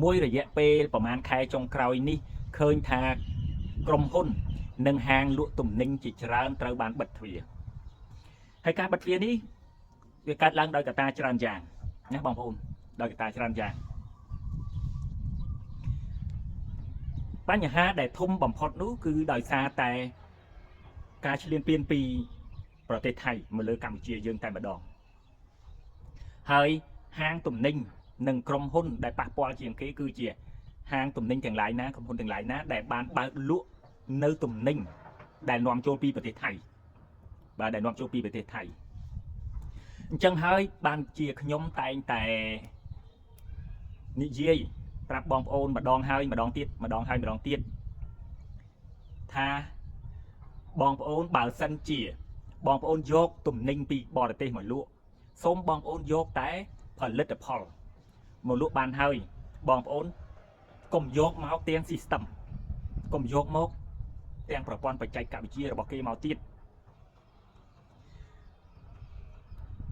មួយរយៈពេលប្រហែលខែចុងក្រោយនេះឃើញថាក្រុមហ៊ុននិងហាងលក់ទំនិញជាច្រើនត្រូវបានបិទទ្វារហើយការបិទទ្វារនេះវាកើតឡើងដោយកត្តាច្រើនយ៉ាងណាបងប្អូនដោយកត្តាច្រើនយ៉ាងបញ្ហាដែលធំបំផុតនោះគឺដោយសារតែការឈ្លានពានពីប្រទេសថៃមកលើកម្ពុជាយើងតែម្ដងហើយហាងទំនិញនិងក្រុមហ៊ុនដែលប៉ះពាល់ជាងគេគឺជាហាងទំនិញទាំងឡាយណាក្រុមហ៊ុនទាំងឡាយណាដែលបានបើកលក់នៅទំនិញដែលនាំចូលពីប្រទេសថៃបាទដែលនាំចូលពីប្រទេសថៃអញ្ចឹងហើយបានជាខ្ញុំតែងតែនិយាយប្រាប់បងប្អូនម្ដងហើយម្ដងទៀតថាបងប្អូនបើសិនជាបងប្អូនយកទំនិញពីបរទេសមកលក់សូមបងប្អូនយកតែផលិតផលមកលក់បានហើយបងប្អូនកុំយកមកទាំង system កុំយកមកទាំងប្រព័ន្ធបច្ចេកវិទ្យារបស់គេមកទៀត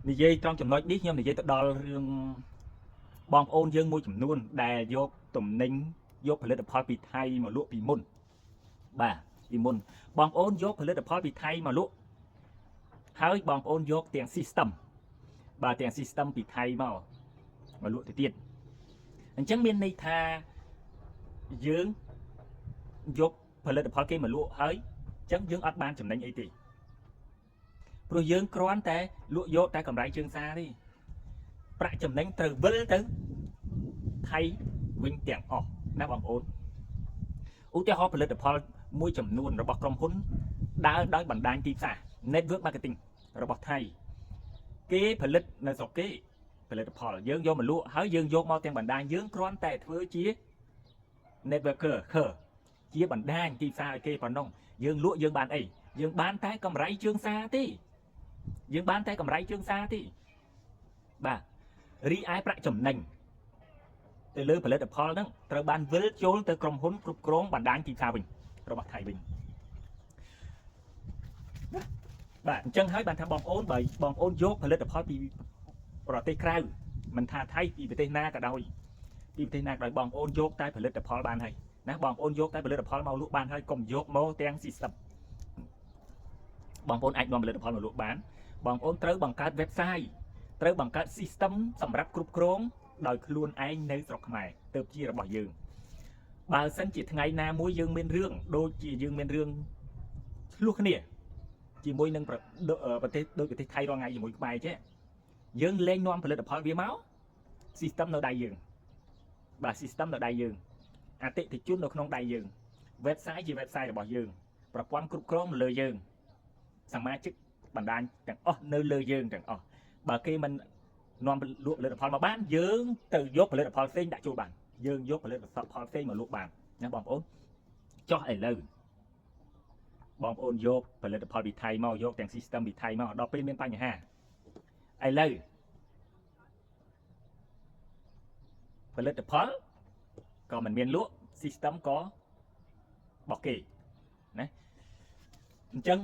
និយាយត្រង់ចំណុចនេះខ្ញុំនិយាយទៅដល់រឿងបងប្អូនយើងមួយចំនួនដែលយកទំនិញយកផលិតផលពីថៃមកលក់ពីមុនបាទពីមុនបងប្អូនយកផលិតផលពីថៃមកលក់ហើយបងប្អូនយកទាំង system បាទទាំង system ពីថៃមកលក់ទៅទៀតអញ្ចឹងមានន័យថាយើងយកផលិតផលគេមកលក់ហើយអញ្ចឹងយើងអត់បានចំណេញអីទេព្រោះយើងគ្រាន់តែលក់យកតែកម្រៃជើងសារទេប្រាក់ចំណេញត្រូវវិលទៅថៃវិញទាំងអស់ណាបងប្អូនឧទាហរណ៍ផលិតផលមួយចំនួនរបស់ក្រុមហ៊ុនដើរដោយបណ្ដាញទីផ្សារ network marketing របស់ថៃគេផលិតនៅស្រុកគេផលិតផលយើងយកមកលក់ហើយយើងយកមកទាំងបណ្ដាញយើងគ្រាន់តែធ្វើជា networker ជាបណ្ដាញទីផ្សារឲ្យគេប៉ុណ្ណឹងយើងលក់យើងបានអីយើងបានតែកម្រៃជើងសារទេបាទរីឯប្រាក់ចំណេញទៅលើផលិតផលហ្នឹងត្រូវបានវិលចូលទៅក្រុមហ៊ុនគ្រប់គ្រងបណ្ដាញទីផ្សារវិញរបស់ថៃវិញបាទអញ្ចឹងហើយបានថាបងប្អូនបើបងប្អូនយកផលិតផលពីប្រទេសក្រៅមិនថាថៃពីប្រទេសណាក៏ដោយបងប្អូនយកតែផលិតផលបានហើយណាបងប្អូនយកតែផលិតផលមកលក់បានហើយកុំយកមកទាំង system បងប្អូនអាចនាំផលិតផលមកលក់បានបងប្អូនត្រូវបង្កើត website ត្រូវបង្កើត system សម្រាប់គ្រប់គ្រងដោយខ្លួនឯងនៅស្រុកខ្មែរទើបជារបស់យើងបើសិនជាថ្ងៃណាមួយយើងមានរឿងដូចជាយើងមានរឿងឆ្លោះគ្នាជាមួយនឹងប្រទេសដូចប្រទេសថៃរងថ្ងៃជាមួយខ្មែរចេះយើងលែងនាំផលិតផលវាមក system នៅដៃយើងបាទ system នៅដៃយើងអតិថិជននៅក្នុងដៃយើង website ជា website របស់យើងប្រព័ន្ធគ្រប់គ្រងនៅលើយើងសមាជិកបណ្ដាញទាំងអស់នៅលើយើងទាំងអស់បើគេមិននាំលក់ផលិតផលមកបានយើងទៅយកផលិតផលផ្សេងដាក់ចូលបានយើងយកផលិតផលផ្សេងមកលក់បានណាបងប្អូនចុះឥឡូវបងប្អូនយកផលិតផលពីថៃមកយកទាំង system ពីថៃមកដល់ពេលមានបញ្ហាឥឡូវផលិតផលក៏មិនមានលក់ system ក៏បោះគេណាអញ្ចឹង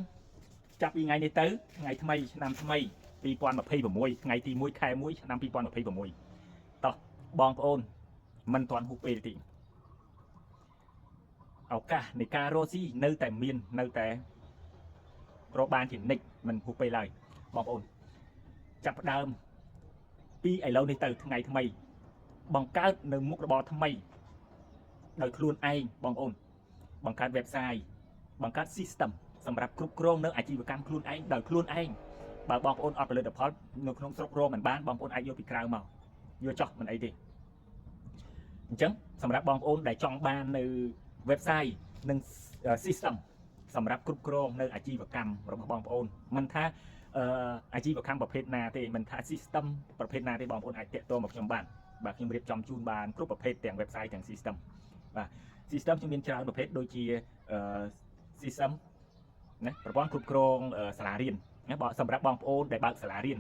ចាប់ពីថ្ងៃនេះទៅថ្ងៃថ្មីឆ្នាំថ្មី2026ថ្ងៃទី1ខែ1ឆ្នាំ2026តោះបងប្អូនមិនទាន់ហួសពេលទេឱកាសនៃការរកស៊ីនៅតែមាននៅតែរកបានជានិច្ចមិនហួសពេលឡើយបងប្អូនចាប់ផ្ដើមពីឥឡូវនេះទៅថ្ងៃថ្មីបង្កើតនៅមុខរបរថ្មីដោយខ្លួនឯងបងប្អូនបង្កើត website បង្កើត system សម្រាប់គ្រប់គ្រងនៅអាជីវកម្មខ្លួនឯងដោយខ្លួនឯងបើបងប្អូនអត់ផលិតផលនៅក្នុងស្រុករកមិនបានបងប្អូនអាចយកពីក្រៅមកយកចោះមិនអីទេអញ្ចឹងសម្រាប់បងប្អូនដែលចង់បាននៅ website និង system សម្រាប់គ្រប់គ្រងនៅអាជីវកម្មរបស់បងប្អូនមិនថាអាជីវកម្មប្រភេទណាទេមិនថា system ប្រភេទណាទេបងប្អូនអាចតាក់ទងមកខ្ញុំបានបាទខ្ញុំរៀបចំជូនបានគ្រប់ប្រភេទទាំង website ទាំង system បាទ system ខ្ញុំមានច្រើនប្រភេទដូចជា system ណាប្រព័ន្ធគ្រប់គ្រងសាលារៀនណាសម្រាប់បងប្អូនដែលបើកសាលារៀន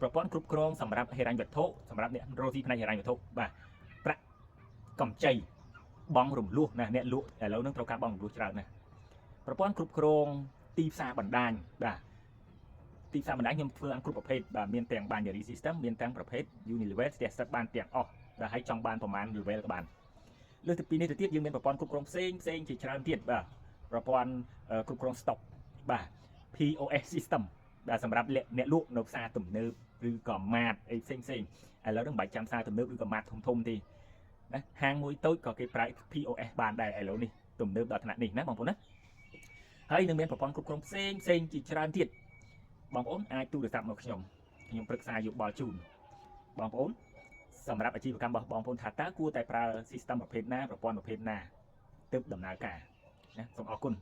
ប្រព័ន្ធគ្រប់គ្រងសម្រាប់ហិរញ្ញវត្ថុសម្រាប់អ្នករកស៊ីផ្នែកហិរញ្ញវត្ថុបាទប្រាក់កម្ចីបងរំលោះណាអ្នកលក់ឥឡូវហ្នឹងត្រូវការបងរំលោះច្រើនណាស់ប្រព័ន្ធគ្រប់គ្រងទីផ្សារបណ្ដាញបាទទីផ្សារបណ្ដាញខ្ញុំធ្វើបានគ្រប់ប្រភេទបាទមានទាំង binary system មានទាំងប្រភេទ Unilever ស្ទះស្ថិតបានទាំងអស់ ដែលឲ្យចង់បានប្រមាណ level ក៏បានលើសពីនេះទៅទៀតយើងមានប្រព័ន្ធគ្រប់គ្រងផ្សេងជាច្រើនទៀតបាទប្រព័ន្ធគ្រប់គ្រង stock បាទ POS system ដែលសម្រាប់អ្នកលក់នៅផ្សារទំនើបឬក៏ម៉ាតអីផ្សេងឥឡូវហ្នឹងមិនបាច់ចាំផ្សារទំនើបឬក៏ម៉ាតធំទេណាហាងមួយតូចក៏គេប្រើ POS បានដែរឥឡូវនេះទំនើបដល់ថ្នាក់នេះណាបងប្អូនណាហើយនឹងមានប្រព័ន្ធគ្រប់គ្រងផ្សេងជាច្រើនទៀតបងប្អូនអាចទូរស័ព្ទមកខ្ញុំប្រឹក្សាយោបល់ជូនបងប្អូនសម្រាប់អាជីវកម្មរបស់បងប្អូនថាតើគួរតែប្រើ system ប្រភេទណាប្រព័ន្ធប្រភេទណាទើបដំណើរការណាសូមអរគុណ